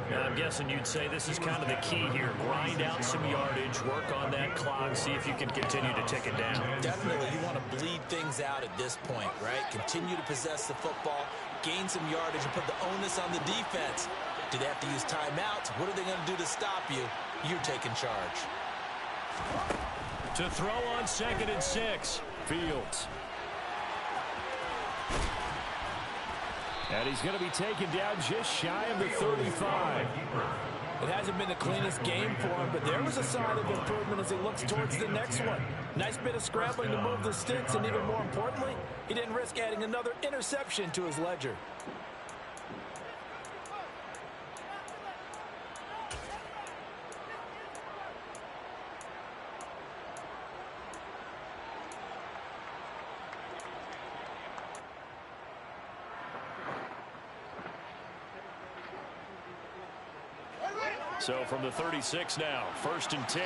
Now, I'm guessing you'd say this is kind of the key here. Grind out some yardage, work on that clock, see if you can continue to tick it down. Definitely, you want to bleed things out at this point, right? Continue to possess the football, gain some yardage, and put the onus on the defense. Do they have to use timeouts? What are they going to do to stop you? You're taking charge. To throw on 2nd and 6, Fields. And he's going to be taken down just shy of the 35. It hasn't been the cleanest game for him, but there was a sign of improvement as he looks towards the next one. Nice bit of scrambling to move the sticks, and even more importantly, he didn't risk adding another interception to his ledger. So from the 36 now, 1st and 10.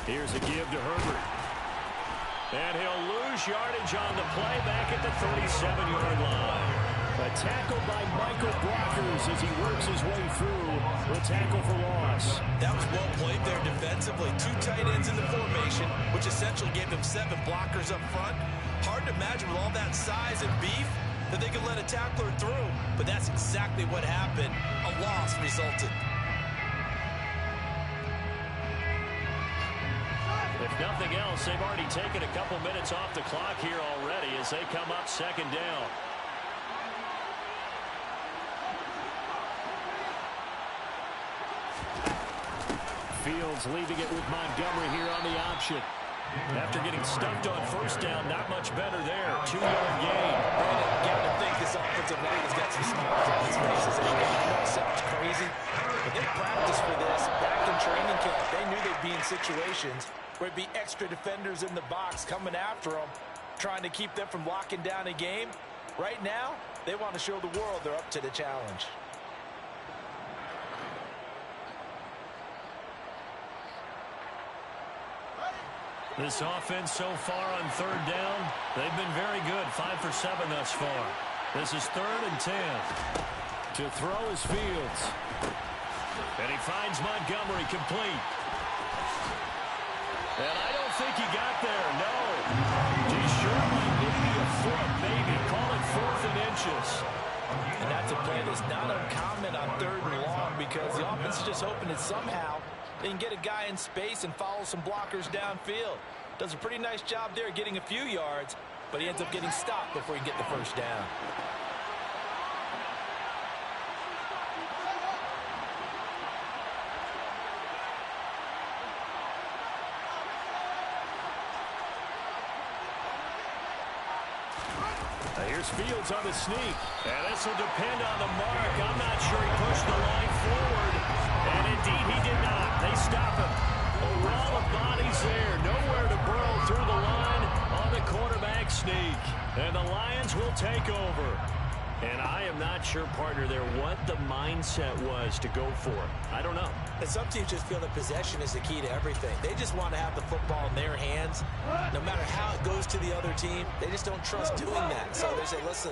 Here's a give to Herbert. And he'll lose yardage on the play back at the 37-yard line. A tackle by Michael Blockers as he works his way through the tackle for loss. That was well played there defensively. 2 tight ends in the formation, which essentially gave them 7 blockers up front. Hard to imagine with all that size and beef that they could let a tackler through, but that's exactly what happened. A loss resulted. If nothing else, they've already taken a couple minutes off the clock here already as they come up 2nd down. Fields leaving it with Montgomery here on the option. After getting stuffed on 1st down, not much better there. 2-yard gain. Brandon, got to think this offensive line has got some smiles on his faces. I know it sounds crazy, but they practiced for this back in training camp. They knew they'd be in situations where it'd be extra defenders in the box coming after them, trying to keep them from locking down a game. Right now, they want to show the world they're up to the challenge. This offense so far on 3rd down, they've been very good. 5 for 7 thus far. This is 3rd and 10. To throw is Fields. And he finds Montgomery complete. And I don't think he got there, no. Just short by maybe a foot, maybe. Call it 4th and inches. And that's a play that's not uncommon on 3rd and long because the offense is just hoping that somehow they can get a guy in space and follow some blockers downfield. Does a pretty nice job there getting a few yards, but he ends up getting stopped before he can get the 1st down. Here's Fields on the sneak. And this will depend on the mark. I'm not sure he pushed the line forward. And indeed, he did not. They stop him. A wall of bodies there. Nowhere to burrow through the line on the quarterback sneak. And the Lions will take over. And I am not sure, partner, there what the mindset was to go for it. I don't know. And some teams just feel that possession is the key to everything. They just want to have the football in their hands. No matter how it goes to the other team, they just don't trust doing that. So they say, listen,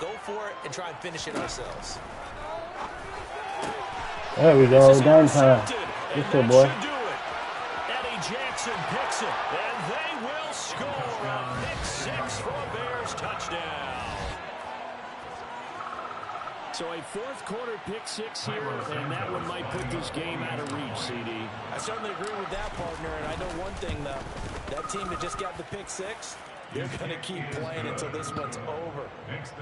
go for it and try and finish it ourselves. There we go. Game time. Good shit, boy. Eddie Jackson picks it, and they will score a pick 6 for a Bears touchdown. So a 4th quarter pick 6 here, and that one might put this game out of reach, CD. I certainly agree with that, partner, and I know one thing, though. That team that just got the pick 6, they're going to keep playing until this one's over.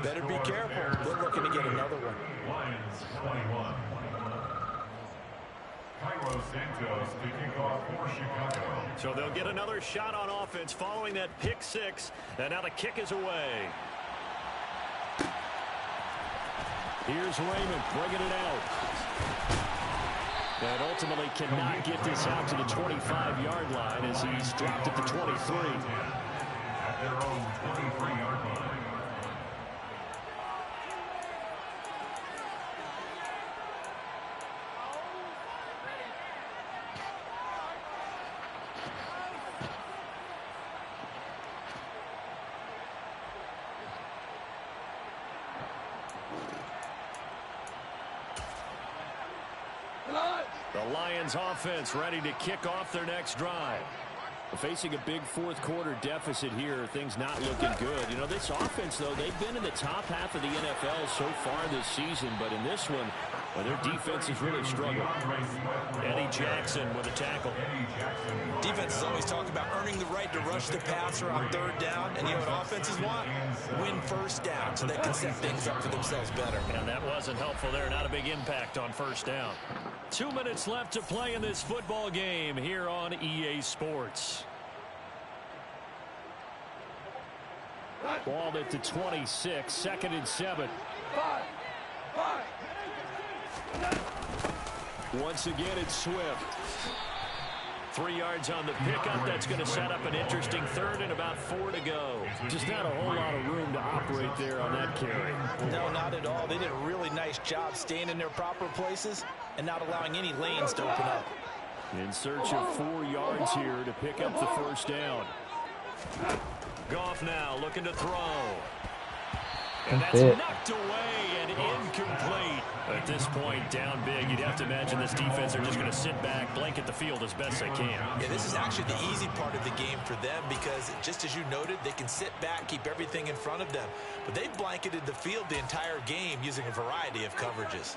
Better be careful. They're looking to get another one. Lions 21. Cairo Santos to kick off for Chicago. So they'll get another shot on offense following that pick 6, and now the kick is away. Here's Raymond bringing it out. And ultimately cannot get this out to the 25-yard line as he's dropped at the 23. At their own 23-yard line. The Lions offense ready to kick off their next drive. Facing a big fourth quarter deficit here, things not looking good. You know, this offense, though, they've been in the top half of the NFL so far this season, but in this one, well, their defense has really struggled. Eddie Jackson with a tackle. Defense is always talking about earning the right to rush the passer on third down, and you know what offenses want? Win first down so they can set things up for themselves better. And that wasn't helpful there. Not a big impact on first down. 2 minutes left to play in this football game here on EA Sports. Ball at the 26, 2nd and 7. Once again, it's Swift. 3 yards on the pickup. That's going to set up an interesting third and about 4 to go. Just not a whole lot of room to operate there on that carry. No, not at all. They did a really nice job staying in their proper places and not allowing any lanes to open up. In search of 4 yards here to pick up the first down. Goff now looking to throw. And that's knocked away and incomplete. At this point, down big, you'd have to imagine this defense are just going to sit back, blanket the field as best they can. Yeah, this is actually the easy part of the game for them because, just as you noted, they can sit back, keep everything in front of them. But they've blanketed the field the entire game using a variety of coverages.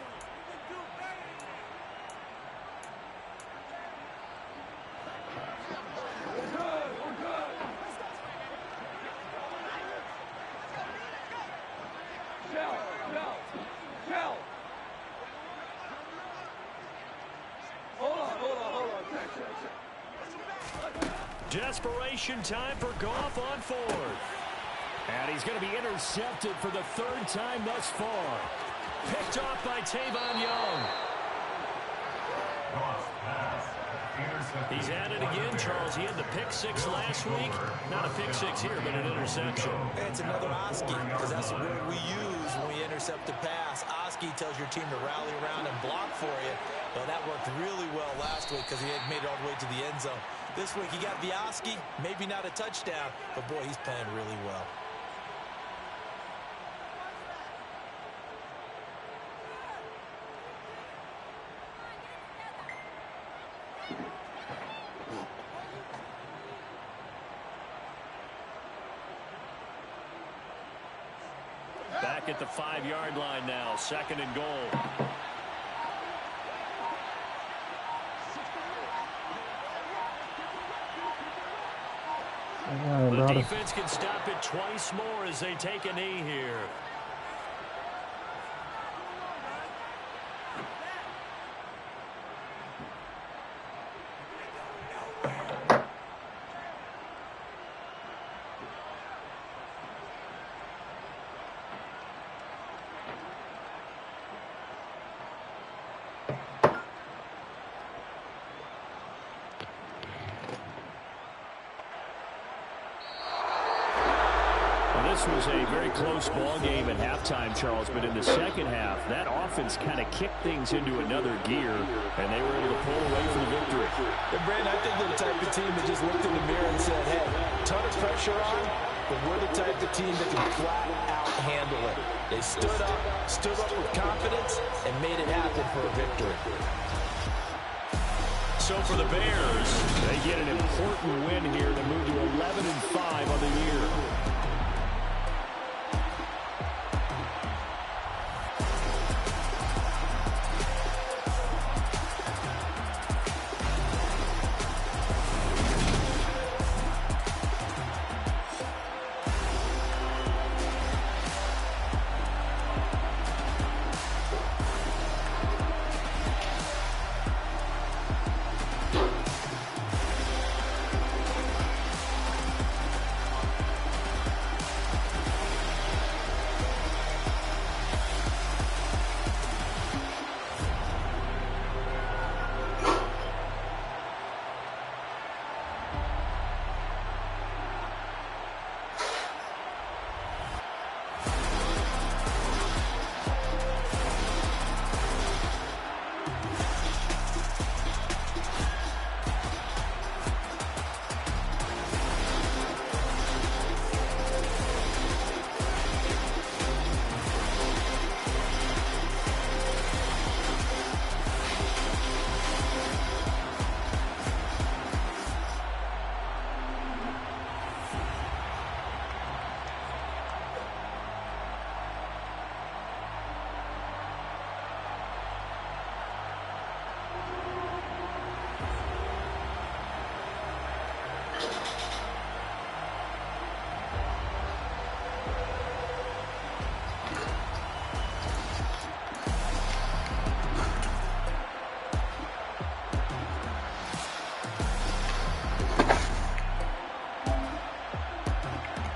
Desperation time for Goff on 4th. And he's going to be intercepted for the 3rd time thus far. Picked off by Tavon Young. He's at it again, Charles. He had the pick 6 last week. Not a pick 6 here, but an interception. It's another Oski, because that's the word we use when we intercept the pass. Oski tells your team to rally around and block for you. Well, that worked really well last week because he had made it all the way to the end zone. This week he got the Oski, maybe not a touchdown, but boy, he's playing really well. Back at the 5-yard line now, 2nd and goal. The defense can stop it twice more as they take a knee here. This was a very close ball game at halftime, Charles, but in the second half, that offense kind of kicked things into another gear, and they were able to pull away for the victory. And Brandon, I think they're the type of team that just looked in the mirror and said, hey, ton of pressure on, but we're the type of team that can flat out handle it. They stood up with confidence, and made it happen for a victory. So for the Bears, they get an important win here to move to 11-3